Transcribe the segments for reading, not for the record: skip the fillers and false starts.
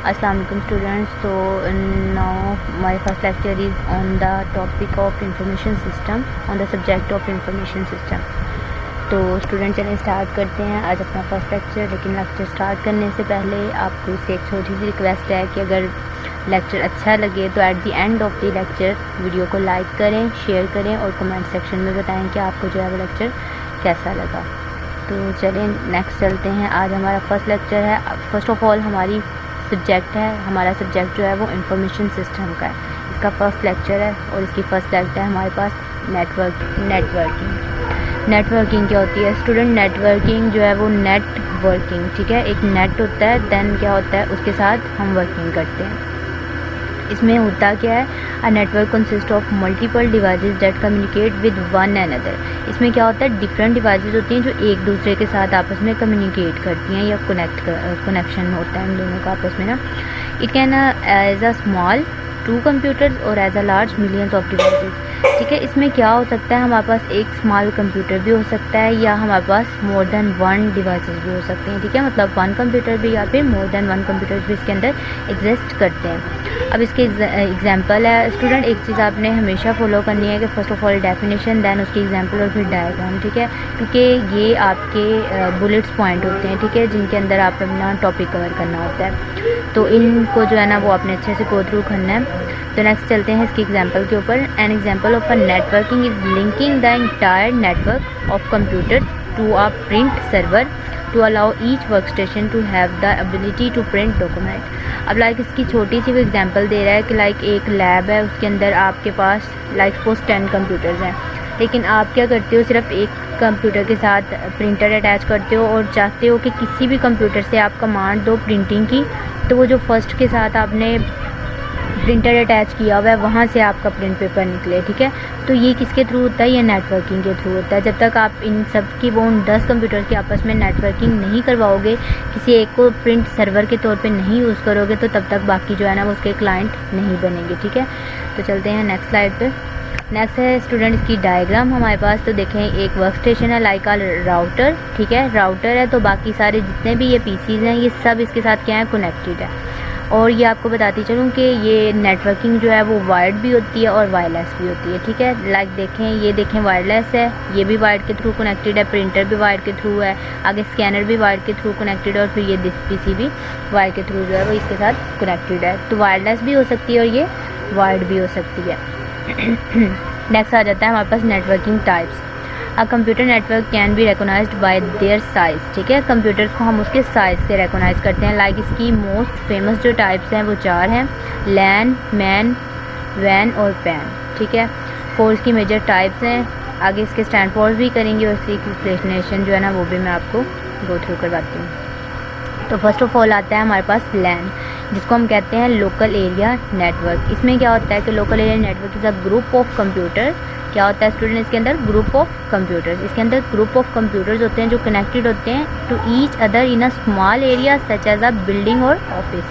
अस्सलाम वालेकुम स्टूडेंट्स। तो now my first lecture is on the topic of information system, on the subject of information system. तो student चलिए start करते हैं आज अपना फर्स्ट लेक्चर। लेकिन लेक्चर स्टार्ट करने से पहले आपको इससे एक छोटी सी रिक्वेस्ट है कि अगर लेक्चर अच्छा लगे तो at the end of the lecture video को लाइक करें, शेयर करें और कमेंट सेक्शन में बताएं कि आपको जो है वो लेक्चर कैसा लगा। तो चलिए नेक्स्ट चलते हैं। आज हमारा फर्स्ट लेक्चर है। फर्स्ट ऑफ ऑल हमारी सब्जेक्ट है, हमारा सब्जेक्ट जो है वो इंफॉर्मेशन सिस्टम का है। इसका फर्स्ट लेक्चर है और इसकी फर्स्ट लेक्चर है हमारे पास नेटवर्किंग क्या होती है स्टूडेंट? नेटवर्किंग जो है वो नेटवर्किंग, ठीक है, एक नेट होता है, देन क्या होता है उसके साथ हम वर्किंग करते हैं। इसमें होता क्या है? A network consist of multiple devices that communicate with one another. इसमें क्या होता है? डिफरेंट डिवाइसेस होती हैं जो एक दूसरे के साथ आपस में कम्युनिकेट करती हैं या कनेक्शन होता है इन दोनों का आपस में ना। It can as a small 2 computers और as a large millions of devices, ठीक है। इसमें क्या हो सकता है? हमारे पास एक स्मॉल कंप्यूटर भी हो सकता है या हमारे पास मोर देन 1 डिवाइसेस भी हो सकते हैं, ठीक है। मतलब 1 कंप्यूटर भी या फिर मोर देन 1 कंप्यूटर्स भी इसके अंदर एग्जिस्ट करते हैं। अब इसके एग्जांपल है स्टूडेंट, एक चीज़ आपने हमेशा फॉलो करनी है कि first of all definition, then उसकी एग्जांपल और फिर डायग्राम, ठीक है, क्योंकि ये आपके बुलेट्स पॉइंट होते हैं, ठीक है, जिनके अंदर आप अपना टॉपिक कवर करना होता है। तो इनको जो है ना वो आपने अच्छे से गो थ्रू करना है। तो नेक्स्ट चलते हैं इसकी एग्जांपल के ऊपर। An example of a networking is linking the entire network of computers to a print server to allow each work station to have the ability to print document. अब like इसकी छोटी सी वो example दे रहा है कि like एक lab है, उसके अंदर आपके पास लाइक सपोज 10 कंप्यूटर्स हैं, लेकिन आप क्या करते हो? सिर्फ एक कंप्यूटर के साथ प्रिंटर अटैच करते हो और चाहते हो कि किसी भी कंप्यूटर से आप कमांड दो प्रिंटिंग की, तो वो जो फर्स्ट के साथ आपने प्रिंटर अटैच किया हुआ है वहाँ से आपका प्रिंट पेपर निकले, ठीक है। तो ये किसके थ्रू होता है? ये नेटवर्किंग के थ्रू होता है। जब तक आप इन सब की वो 10 कंप्यूटर के आपस में नेटवर्किंग नहीं करवाओगे, किसी एक को प्रिंट सर्वर के तौर पे नहीं यूज़ करोगे, तो तब तक बाकी जो है ना वो उसके क्लाइंट नहीं बनेंगे, ठीक है। तो चलते हैं नेक्स्ट स्लाइड पे। नेक्स्ट है स्टूडेंट इसकी डायग्राम हमारे पास। तो देखें एक वर्क स्टेशन है लाइक आ राउटर, ठीक है, राउटर है, तो बाकी सारे जितने भी ये पीसीज हैं ये सब इसके साथ क्या है? कनेक्टेड है। और ये आपको बताती चलूँ कि ये नेटवर्किंग जो है वो वायर्ड भी होती है और वायरलेस भी होती है, ठीक है। लाइक देखें, ये देखें वायरलेस है, ये भी वायर्ड के थ्रू कनेक्टेड है, प्रिंटर भी वायर्ड के थ्रू है, आगे स्कैनर भी वायर्ड के थ्रू कनेक्टेड है और फिर ये पीसी भी वायर्ड के थ्रू जो है वो इसके साथ कनेक्टेड है। तो वायरलेस भी हो सकती है और ये वायर्ड भी हो सकती है। नेक्स्ट आ जाता है हमारे पास networking types. A computer network can be recognised by their size, ठीक है। कंप्यूटर्स को हम उसके साइज से रिकॉग्नाइज करते हैं। लाइक इसकी मोस्ट फेमस जो टाइप्स हैं वो 4 हैं, लैन, मैन, वैन और पैन, ठीक है। 4 इसकी मेजर टाइप्स हैं। आगे इसके स्टैंड फॉर भी करेंगे और इसकी एक्सप्लेनेशन जो है ना वो भी मैं आपको गो थ्रू करवाती हूँ। तो फर्स्ट ऑफ ऑल आता है हमारे पास लैन, जिसको हम कहते हैं लोकल एरिया नेटवर्क। इसमें क्या होता है कि local area network is a group of computer. क्या होता है स्टूडेंट इसके अंदर? Group of computers. इसके अंदर ग्रुप ऑफ कंप्यूटर्स होते हैं जो कनेक्टेड होते हैं to each other in a small area such as a building और ऑफिस,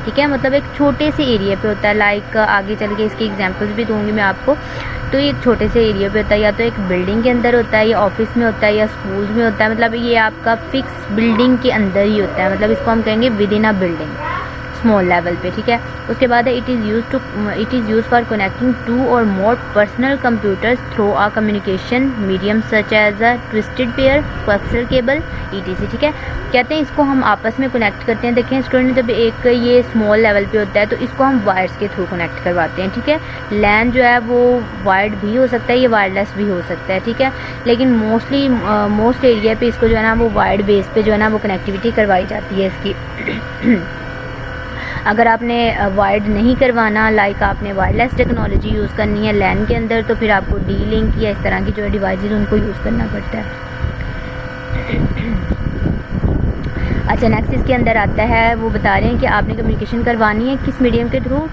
ठीक है। मतलब एक छोटे से एरिया पे होता है। लाइक आगे चल के इसकी एग्जांपल्स भी दूंगी मैं आपको। तो ये छोटे से एरिया पे होता है, या तो एक बिल्डिंग के अंदर होता है, या ऑफिस में होता है, या स्कूल में होता है। मतलब ये आपका फिक्स बिल्डिंग के अंदर ही होता है, मतलब इसको हम कहेंगे within a building, small level पे, ठीक है। उसके बाद है it is use for connecting 2 और more personal computers through a communication medium such as a twisted pair, coaxial cable, ETC, ठीक है। कहते हैं इसको हम आपस में कनेक्ट करते हैं। देखें स्टूडेंट, जब एक ये स्मॉल लेवल पे होता है तो इसको हम वायर्स के थ्रू कनेक्ट करवाते हैं, ठीक है। लैन जो है वो वायर्ड भी हो सकता है, ये वायरलेस भी हो सकता है, ठीक है। लेकिन मोस्ट एरिया पे इसको जो है ना वो वायर्ड बेस पे जो है ना वो कनेक्टिविटी करवाई जाती है इसकी। अगर आपने वायर्ड नहीं करवाना, लाइक आपने वायरलेस टेक्नोलॉजी यूज़ करनी है लैन के अंदर, तो फिर आपको डी लिंक या इस तरह की जो डिवाइसेस उनको यूज़ करना पड़ता है। अच्छा नेक्स्ट इसके अंदर आता है, वो बता रहे हैं कि आपने कम्युनिकेशन करवानी है किस मीडियम के थ्रू?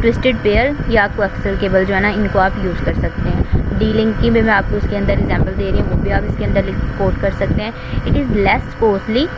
ट्विस्टेड पेयर या कोएक्सियल केबल जो है ना इनको आप यूज़ कर सकते हैं। डी लिंक की भी मैं आपको उसके अंदर एग्जांपल दे रही हूँ, वो भी आप इसके अंदर कोट कर सकते हैं। इट इज़ लेस कॉस्टली,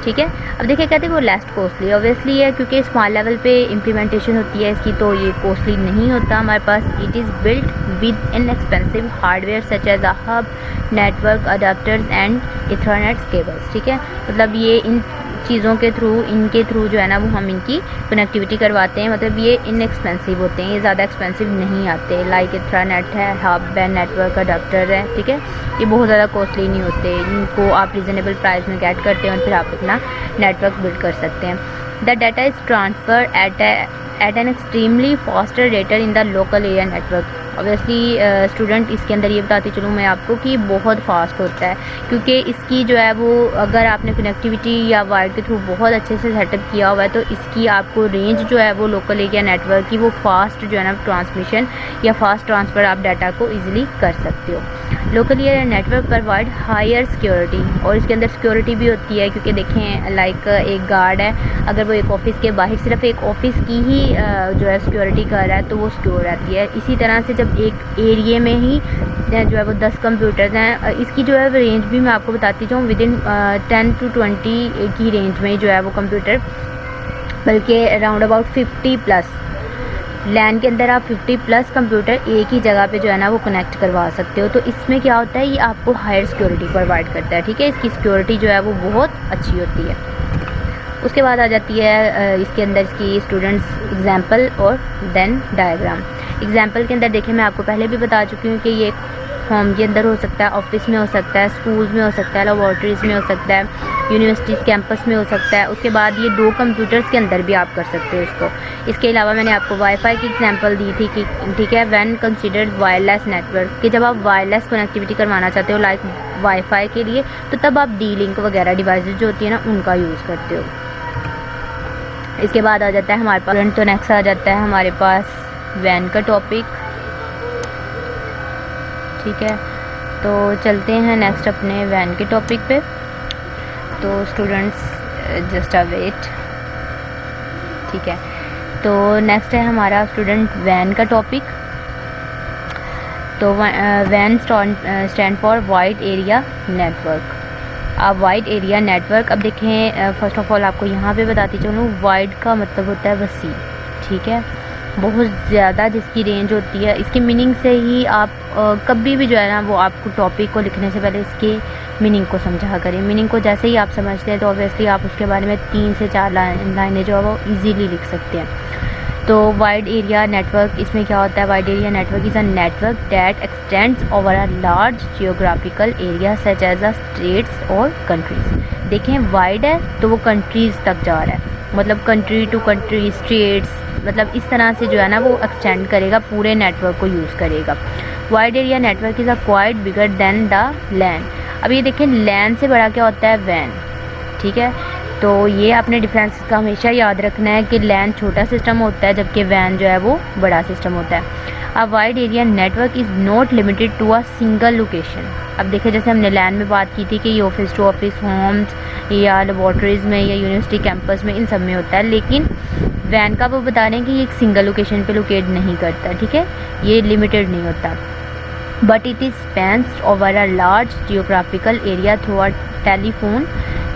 ठीक है। अब देखिए कहते हैं वो लेस कॉस्टली ऑब्वियसली है क्योंकि स्मॉल लेवल पे इम्प्लीमेंटेशन होती है इसकी, तो ये कॉस्टली नहीं होता हमारे पास। It is built with inexpensive hardware such as a hub, network adapters and ethernet cables, ठीक है। मतलब ये इन चीज़ों के थ्रू, इनके थ्रू जो है ना वो हम इनकी कनेक्टिविटी करवाते हैं। मतलब ये इनएक्सपेंसिव होते हैं, ये ज़्यादा एक्सपेंसिव नहीं आते। लाइक इंट्रानेट है, हब है, नेटवर्क अडाप्टर है, ठीक है, ये बहुत ज़्यादा कॉस्टली नहीं होते। इनको आप रिजनेबल प्राइस में गेट करते हैं और फिर आप अपना नेटवर्क बिल्ड कर सकते हैं। The data is transfer at an extremely faster rate in the local area network. Obviously student इसके अंदर ये बताती चलूँ मैं आपको कि बहुत फास्ट होता है, क्योंकि इसकी जो है वो अगर आपने कनेक्टिविटी या वायर के थ्रू बहुत अच्छे से सेटअप किया हुआ है तो इसकी आपको रेंज जो है वो लोकल एरिया नेटवर्क की वो फास्ट जो है ना ट्रांसमिशन या फास्ट ट्रांसफ़र आप डाटा को ईजिली कर सकते हो। Local area network provide higher security, और इसके अंदर सिक्योरिटी भी होती है, क्योंकि देखें लाइक एक गार्ड है, अगर वो एक ऑफिस के बाहर सिर्फ एक ऑफिस की ही जो है सिक्योरिटी कर रहा है तो वो सिक्योर रहती है। इसी तरह से जब एक एरिया में ही जो है वो 10 कंप्यूटर्स हैं, इसकी जो है रेंज भी मैं आपको बताती जाऊँ, विदिन 10 to 20 की रेंज में जो है वो कंप्यूटर, बल्कि अराउंड अबाउट 50 प्लस लैन के अंदर आप 50 प्लस कंप्यूटर एक ही जगह पे जो है ना वो कनेक्ट करवा सकते हो। तो इसमें क्या होता है, ये आपको हायर सिक्योरिटी प्रोवाइड करता है, ठीक है, इसकी सिक्योरिटी जो है वो बहुत अच्छी होती है। उसके बाद आ जाती है इसके अंदर इसकी स्टूडेंट्स एग्जाम्पल और देन डायग्राम। एग्जाम्पल के अंदर देखिए मैं आपको पहले भी बता चुकी हूँ कि ये होम के अंदर हो सकता है, ऑफिस में हो सकता है, स्कूल्स में हो सकता है, लेबॉर्ट्रीज़ में हो सकता है, यूनिवर्सिटीज़ कैंपस में हो सकता है। उसके बाद ये 2 कंप्यूटर्स के अंदर भी आप कर सकते हो इसको। इसके अलावा मैंने आपको वाईफाई की एग्जांपल दी थी कि ठीक है, व्हेन कंसीडर्ड वायरलेस नेटवर्क, कि जब आप वायरलेस कनेक्टिविटी करवाना चाहते हो लाइक वाईफाई के लिए, तो तब आप डी लिंक वगैरह डिवाइसेज जो होती है ना उनका यूज़ करते हो। इसके बाद आ जाता है हमारे पास, तो नेक्स्ट आ जाता है हमारे पास वैन का टॉपिक, ठीक है। तो चलते हैं नेक्स्ट अपने वैन के टॉपिक पे। तो स्टूडेंट्स जस्ट अ वेट, ठीक है। तो नेक्स्ट है हमारा स्टूडेंट वैन का टॉपिक। तो वैन stand for wide area network. अब वाइड एरिया नेटवर्क, अब देखें फर्स्ट ऑफ ऑल आपको यहाँ पे बताती चलूँ, वाइड का मतलब होता है वसी, ठीक है, बहुत ज़्यादा जिसकी रेंज होती है। इसकी मीनिंग से ही आप कभी भी जो है ना वो आपको टॉपिक को लिखने से पहले इसके मीनिंग को समझा करें। मीनिंग को जैसे ही आप समझते हैं तो ऑब्वियसली आप उसके बारे में 3 से 4 लाइनें जो है वो ईजीली लिख सकते हैं। तो वाइड एरिया नेटवर्क, इसमें क्या होता है, wide area network is a network that extends over a large geographical area such as a states और कंट्रीज़। देखें वाइड है तो वो कंट्रीज़ तक जा रहा है, मतलब कंट्री टू कंट्री, स्टेट्स, मतलब इस तरह से जो है ना वो एक्सटेंड करेगा, पूरे नेटवर्क को यूज़ करेगा। Wide area network is a quite bigger than the LAN. अब ये देखें लैन से बड़ा क्या होता है, वैन, ठीक है। तो ये आपने डिफरेंस का हमेशा याद रखना है कि लैन छोटा सिस्टम होता है जबकि वैन जो है वो बड़ा सिस्टम होता है। अब wide area network is not limited to a single location. अब देखिए जैसे हमने लैन में बात की थी कि ये ऑफिस टू ऑफिस, होम्स या लेबॉर्ट्रीज़ में या यूनिवर्सिटी कैंपस में, इन सब में होता है, लेकिन वैन का वो बता रहे हैं कि ये एक सिंगल लोकेशन पे लोकेट नहीं करता, ठीक है, ये लिमिटेड नहीं होता। But it is spans over a large geographical area through a telephone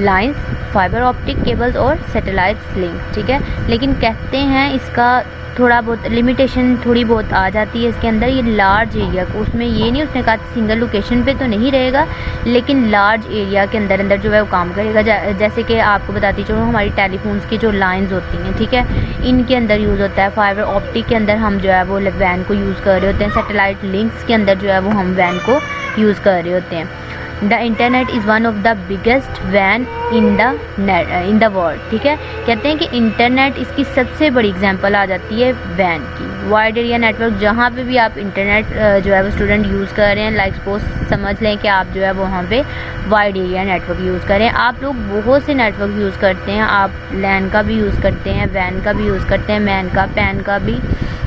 lines, fibre optic cables और सैटेलाइट लिंक, ठीक है। लेकिन कहते हैं इसका थोड़ा बहुत लिमिटेशन थोड़ी बहुत आ जाती है इसके अंदर, ये लार्ज एरिया को, उसमें ये नहीं उसने कहा सिंगल लोकेशन पे तो नहीं रहेगा, लेकिन लार्ज एरिया के अंदर अंदर जो है वो काम करेगा। जैसे कि आपको बताती चलो हमारी टेलीफोन्स की जो लाइंस होती हैं, ठीक है, इनके अंदर यूज़ होता है। फाइबर ऑप्टिक के अंदर हम जो है वो वैन को यूज़ कर रहे होते हैं। सैटेलाइट लिंक्स के अंदर जो है वो हम वैन को यूज़ कर रहे होते हैं। The internet is one of the biggest van in the world, ठीक है। कहते हैं कि इंटरनेट इसकी सबसे बड़ी एग्जांपल आ जाती है वैन की। वाइड एरिया नेटवर्क, जहाँ पे भी आप इंटरनेट जो है वो स्टूडेंट यूज़ कर रहे हैं, लाइक सपोज समझ लें कि आप जो है वहाँ पे वाइड एरिया नेटवर्क यूज़ करें। आप लोग बहुत से नेटवर्क यूज़ करते हैं, आप लैन का भी यूज़ करते हैं, वैन का भी यूज़ करते हैं, मैन का, पैन का भी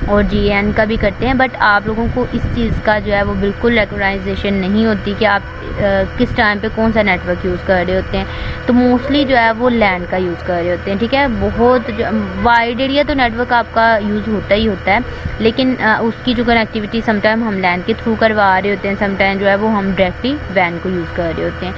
और GN का भी करते हैं, बट आप लोगों को इस चीज़ का जो है वो बिल्कुल रिकॉग्नाइजेशन नहीं होती कि आप किस टाइम पे कौन सा नेटवर्क यूज़ कर रहे होते हैं। तो मोस्टली जो है वो लैन का यूज़ कर रहे होते हैं, ठीक है। बहुत वाइड एरिया तो नेटवर्क आपका यूज़ होता ही होता है, लेकिन उसकी जो कनेक्टिविटी समटाइम हम लैन के थ्रू करवा रहे होते हैं, समटाइम जो है वो हम डायरेक्टली वैन को यूज़ कर रहे होते हैं।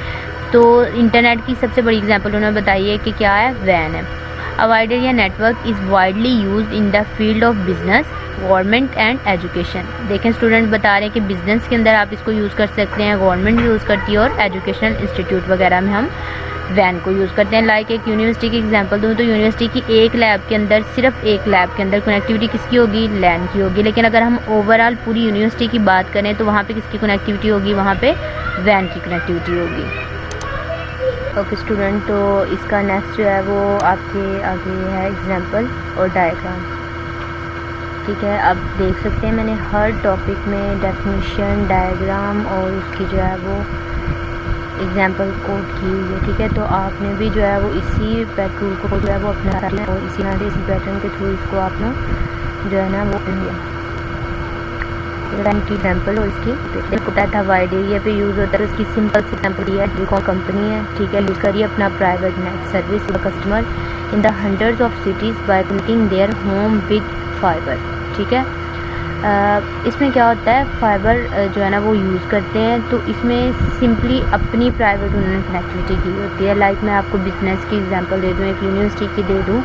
तो इंटरनेट की सबसे बड़ी एग्जाम्पल उन्होंने बताई है कि क्या है, वैन है। A wide area network is widely used in the field of business, government and education. देखें स्टूडेंट बता रहे हैं कि बिजनेस के अंदर आप इसको यूज़ कर सकते हैं, गवर्नमेंट यूज़ करती है और एजुकेशनल इंस्टीट्यूट वगैरह में हम वैन को यूज़ करते हैं। लाइक एक यूनिवर्सिटी की एग्जांपल दूँ तो यूनिवर्सिटी की एक लैब के अंदर, सिर्फ एक लैब के अंदर कनेक्टिविटी किसकी होगी, लैन की होगी। लेकिन अगर हम ओवरऑल पूरी यूनिवर्सिटी की बात करें तो वहाँ पे किसकी कनेक्टिविटी होगी, वहाँ पे वैन की कनेक्टिविटी होगी। ओके स्टूडेंट, तो इसका नेक्स्ट जो है वो आपके आगे है एग्जाम्पल और डायग्राम। ठीक है, अब देख सकते हैं मैंने हर टॉपिक में डेफिनेशन, डायग्राम और उसकी जो है वो एग्जाम्पल कोड की हुई है। ठीक है, तो आपने भी जो है वो इसी पैटर्न को जो है वो अपना और इसी तरह से इसी पैटर्न के थ्रू इसको आपने जो है ना वो लिया की एग्जाम्पल। और इसकी पता था वाइड एरिया पे यूज़ होता है, उसकी सिंपल सी एग्जाम्पल है। टेलीकॉम कंपनी है, ठीक है, यूज़ करिए अपना private net service customer in the hundreds of cities bye connecting their home with fibre. ठीक है, इसमें क्या होता है, फाइबर जो है ना वो यूज़ करते हैं, तो इसमें सिंपली अपनी प्राइवेट उन्होंने कनेक्टिविटी की होती है। लाइक मैं आपको बिजनेस की एग्जांपल दे दूँ, एक यूनिवर्सिटी की दे दूँ,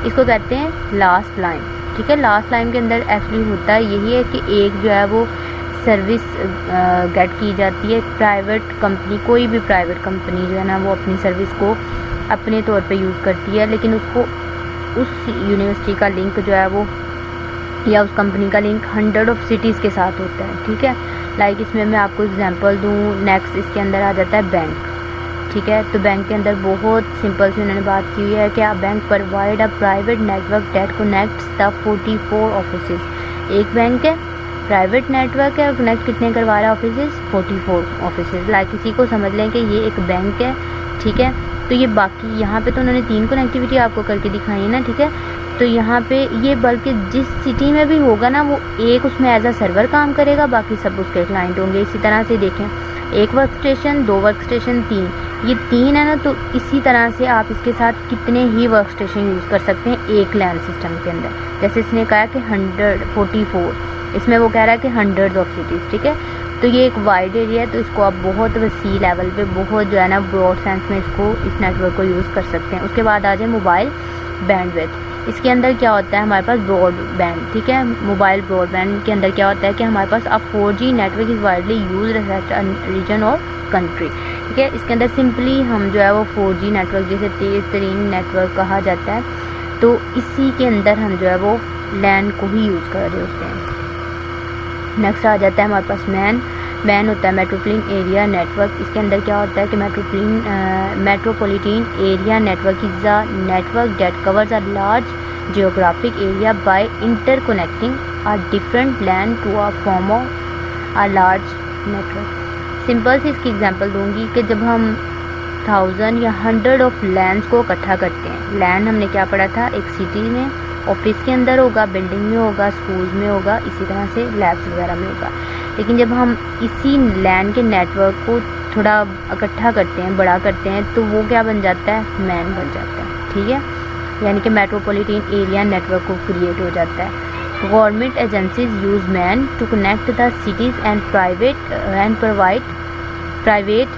इसको कहते हैं लास्ट लाइन। ठीक है, लास्ट लाइन के अंदर एक्चुअली होता है यही है कि एक जो है वो सर्विस गेट की जाती है प्राइवेट कंपनी, कोई भी प्राइवेट कंपनी जो है ना वो अपनी सर्विस को अपने तौर पे यूज़ करती है, लेकिन उसको उस यूनिवर्सिटी का लिंक जो है वो या उस कंपनी का लिंक 100 ऑफ सिटीज़ के साथ होता है। ठीक है, लाइक इसमें मैं आपको एग्जांपल दूँ, नेक्स्ट इसके अंदर आ जाता है बैंक। ठीक है, तो बैंक के अंदर बहुत सिंपल से उन्होंने बात की है कि bank provide a private network that connects the 44 offices. एक बैंक है, प्राइवेट नेटवर्क है और कनेक्ट कितने करवा रहा है ऑफिसेज, 44 ऑफिसेज। लाइक इसी को समझ लें कि ये एक बैंक है। ठीक है, तो ये बाकी यहाँ पे तो उन्होंने 3 कनेक्टिविटी आपको करके दिखाई है ना। ठीक है, तो यहाँ पे ये बल्कि जिस सिटी में भी होगा ना वो एक उसमें एज अ सर्वर काम करेगा, बाकी सब उसके क्लाइंट होंगे। इसी तरह से देखें, एक वर्क स्टेशन, 2 वर्क स्टेशन, 3, ये 3 है ना, तो इसी तरह से आप इसके साथ कितने ही वर्क स्टेशन यूज़ कर सकते हैं एक लैन सिस्टम के अंदर। जैसे इसने कहा कि 144, इसमें वो कह रहा है कि हंड्रेड्स ऑफ सिटीज़। ठीक है, तो ये एक वाइड एरिया है, तो इसको आप बहुत वसी लेवल पे, बहुत जो है ना ब्रॉड सेंस में इसको, इस नेटवर्क को यूज़ कर सकते हैं। उसके बाद आ जाए मोबाइल बैंडविड्थ। इसके अंदर क्या होता है, हमारे पास ब्रॉडबैंड। ठीक है, मोबाइल ब्रॉडबैंड के अंदर क्या होता है कि हमारे पास अब 4G network is widely use region और कंट्री। ठीक है, इसके अंदर सिंपली हम जो है वो 4G नेटवर्क, जिसे तेज़ तरीन नेटवर्क कहा जाता है, तो इसी के अंदर हम जो है वो लैन को ही यूज़ कर रहे होते हैं। नेक्स्ट आ जाता है हमारे पास मैन होता है मेट्रोपोलिटन एरिया नेटवर्क। इसके अंदर क्या होता है कि metropolitan area network is a network that covers a large geographic area by interconnecting a different LAN to a form of a large network. Simple सी इसकी एग्जांपल दूंगी कि जब हम 1000 या 100 ऑफ लैंड्स को इकट्ठा करते हैं, लैंड हमने क्या पढ़ा था, एक सिटी में, ऑफिस के अंदर होगा, बिल्डिंग में होगा, स्कूल्स में होगा, इसी तरह से लैब्स वगैरह में होगा। लेकिन जब हम इसी लैन के नेटवर्क को थोड़ा इकट्ठा करते हैं, बड़ा करते हैं, तो वो क्या बन जाता है, मैन बन जाता है। ठीक है, यानी कि मेट्रोपॉलिटन एरिया नेटवर्क को क्रिएट हो जाता है। Government agencies use MAN to connect the cities and provide private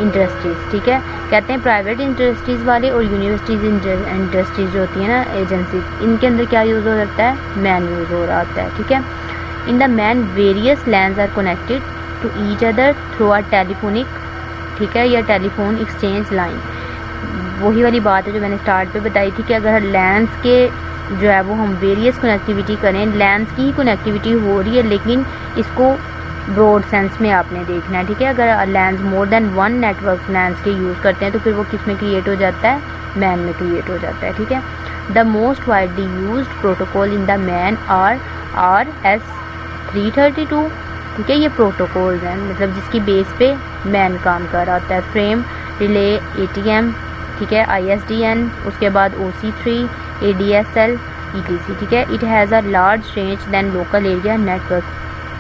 industries. ठीक है, कहते हैं प्राइवेट इंडस्ट्रीज़ वाले और यूनिवर्सिटीज़ इंडस्ट्रीज़ जो होती है ना, एजेंसीज, इनके अंदर क्या यूज़ हो जाता है, मैन यूज़ हो रहा होता है। ठीक है, in the MAN various LANs are connected to each other through a telephonic, ठीक है, या टेलीफोन एक्सचेंज लाइन। वही वाली बात है जो मैंने स्टार्ट पे बताई थी कि अगर लैंड्स के जो है वो हम वेरियस कनेक्टिविटी करें, लैंड्स की ही कनेक्टिविटी हो रही है, लेकिन इसको ब्रॉड सेंस में आपने देखना है। ठीक है, अगर lands more than 1 network lands के यूज़ करते हैं तो फिर वो किस में क्रिएट हो जाता है, मैन में क्रिएट हो जाता है। ठीक है, the most widely used protocol in the man RS332। ठीक है, ये प्रोटोकॉल्स हैं, मतलब जिसकी बेस पे मैन काम कर रहा होता है। फ्रेम रिले ATM, ठीक है, ISDN, उसके बाद OC3, ADSL, ETC। ठीक है, it has a large range than local area network.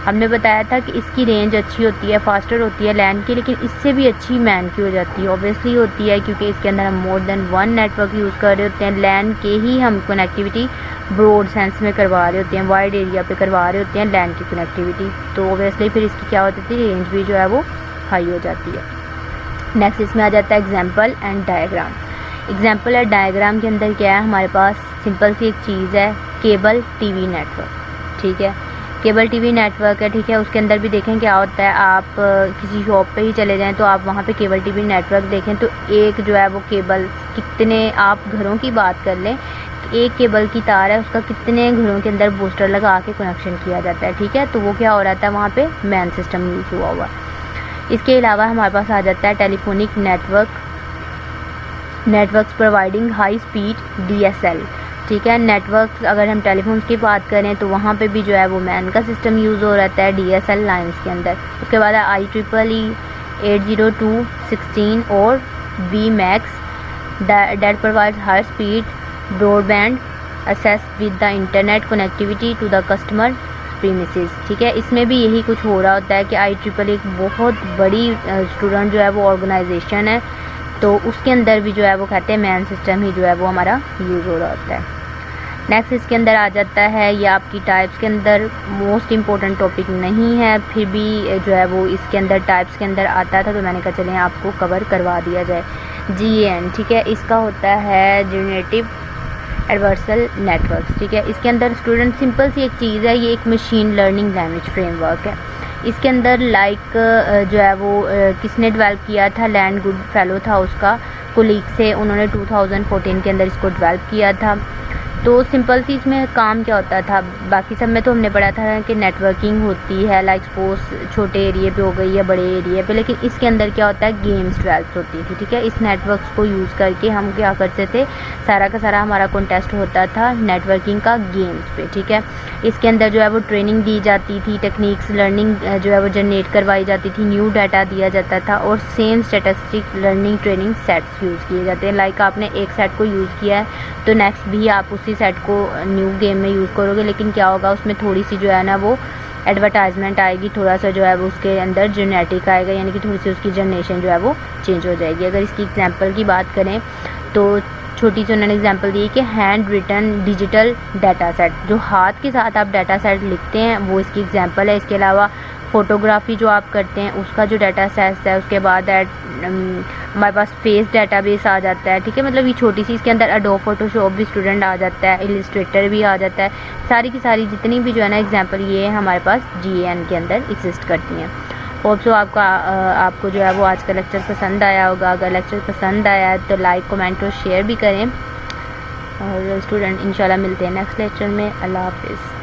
हमने बताया था कि इसकी रेंज अच्छी होती है, फास्टर होती है लैन की, लेकिन इससे भी अच्छी मैन की हो जाती है। ऑब्वियसली होती है क्योंकि इसके अंदर हम मोर देन 1 नेटवर्क यूज़ कर रहे होते हैं, लैन के ही हम कनेक्टिविटी ब्रॉड सेंस में करवा रहे होते हैं, वाइड एरिया पे करवा रहे होते हैं लैन की कनेक्टिविटी, तो ऑब्वियसली फिर इसकी क्या होती है, रेंज भी जो है वो हाई हो जाती है। नेक्स्ट इसमें आ जाता है एग्जाम्पल एंड डायग्राम। एग्जाम्पल और डायग्राम के अंदर क्या है, हमारे पास सिंपल सी एक चीज़ है, केबल टीवी नेटवर्क। ठीक है, केबल टीवी नेटवर्क है, ठीक है, उसके अंदर भी देखें क्या होता है। आप किसी शॉप पे ही चले जाएं तो आप वहाँ पे केबल टीवी नेटवर्क देखें तो एक जो है वो केबल कितने, आप घरों की बात कर लें, एक केबल की तार है उसका कितने घरों के अंदर बूस्टर लगा के कनेक्शन किया जाता है, ठीक है। तो वो क्या हो रहा था, वहाँ पे मैन सिस्टम यूज़ हुआ हुआ। इसके अलावा हमारे पास आ जाता है telephonic networks providing high speed DSL, ठीक है। नेटवर्क अगर हम टेलीफोन्स की बात करें तो वहाँ पे भी जो है वो मैन का सिस्टम यूज़ हो रहता है DSL लाइंस के अंदर। उसके बाद है IEEE 802.16 और VMAX that provides high speed broadband access with the internet connectivity to the customer premises, ठीक है। इसमें भी यही कुछ हो रहा होता है कि IEEE एक बहुत बड़ी स्टूडेंट जो है वो ऑर्गेनाइजेशन है, तो उसके अंदर भी जो है वो कहते हैं मैन सिस्टम ही जो है वो हमारा यूज़ हो रहा होता है। नेक्स्ट इसके अंदर आ जाता है, ये आपकी टाइप्स के अंदर मोस्ट इम्पोर्टेंट टॉपिक नहीं है, फिर भी जो है वो इसके अंदर टाइप्स के अंदर आता था, तो मैंने कहा चलें आपको कवर करवा दिया जाए। GAN, ठीक है, इसका होता है जनरेटिव एडवर्सल नेटवर्क्स, ठीक है। इसके अंदर स्टूडेंट सिंपल सी एक चीज़ है, ये एक मशीन लर्निंग लैंग्वेज फ्रेमवर्क है। इसके अंदर जो है वो किसने डेवलप किया था, लैंड गुड फेलो था उसका कोलीग से, उन्होंने 2014 के अंदर इसको डेवलप किया था। तो सिंपल सी इसमें काम क्या होता था, बाकी सब में तो हमने पढ़ा था कि नेटवर्किंग होती है, लाइक सपोज छोटे एरिया पे हो गई या बड़े एरिया पे, लेकिन इसके अंदर क्या होता है, गेम्स डेवलप होती थी, ठीक है। इस नेटवर्क्स को यूज़ करके हम क्या करते थे, सारा का सारा हमारा कॉन्टेस्ट होता था नेटवर्किंग का गेम्स पे, ठीक है। इसके अंदर जो है वो ट्रेनिंग दी जाती थी, टेक्निक्स लर्निंग जो है वो जनरेट करवाई जाती थी, न्यू डाटा दिया जाता था और same statistic learning training sets use किए जाते हैं। लाइक आपने एक सेट को यूज़ किया है तो नेक्स्ट भी आप उसी सेट को न्यू गेम में यूज़ करोगे, लेकिन क्या होगा उसमें थोड़ी सी जो है ना वो एडवर्टाइजमेंट आएगी, थोड़ा सा जो है वो उसके अंदर जेनेटिक आएगा, यानी कि थोड़ी सी उसकी जनरेशन जो है वो चेंज हो जाएगी। अगर इसकी एग्जांपल की बात करें तो छोटी सी उन्होंने एग्जांपल दी कि handwritten digital data set, जो हाथ के साथ आप डाटा सेट लिखते हैं वो इसकी एग्जांपल है। इसके अलावा फ़ोटोग्राफी जो आप करते हैं उसका जो डाटा सेट है, उसके बाद हमारे पास फेस डाटाबेस आ जाता है, ठीक है। मतलब ये छोटी सी, इसके अंदर एडोब फोटोशॉप भी स्टूडेंट आ जाता है, इलिस्ट्रेटर भी आ जाता है, सारी की सारी जितनी भी जो है ना एग्जांपल ये हमारे पास GAN के अंदर एग्जिस्ट करती हैं। होप सो आपको जो है वो आज का लेक्चर पसंद आया होगा। अगर लेक्चर पसंद आया है तो लाइक कमेंट और शेयर भी करें, और स्टूडेंट इंशाल्लाह मिलते हैं नेक्स्ट लेक्चर में। अल्लाह हाफिज़।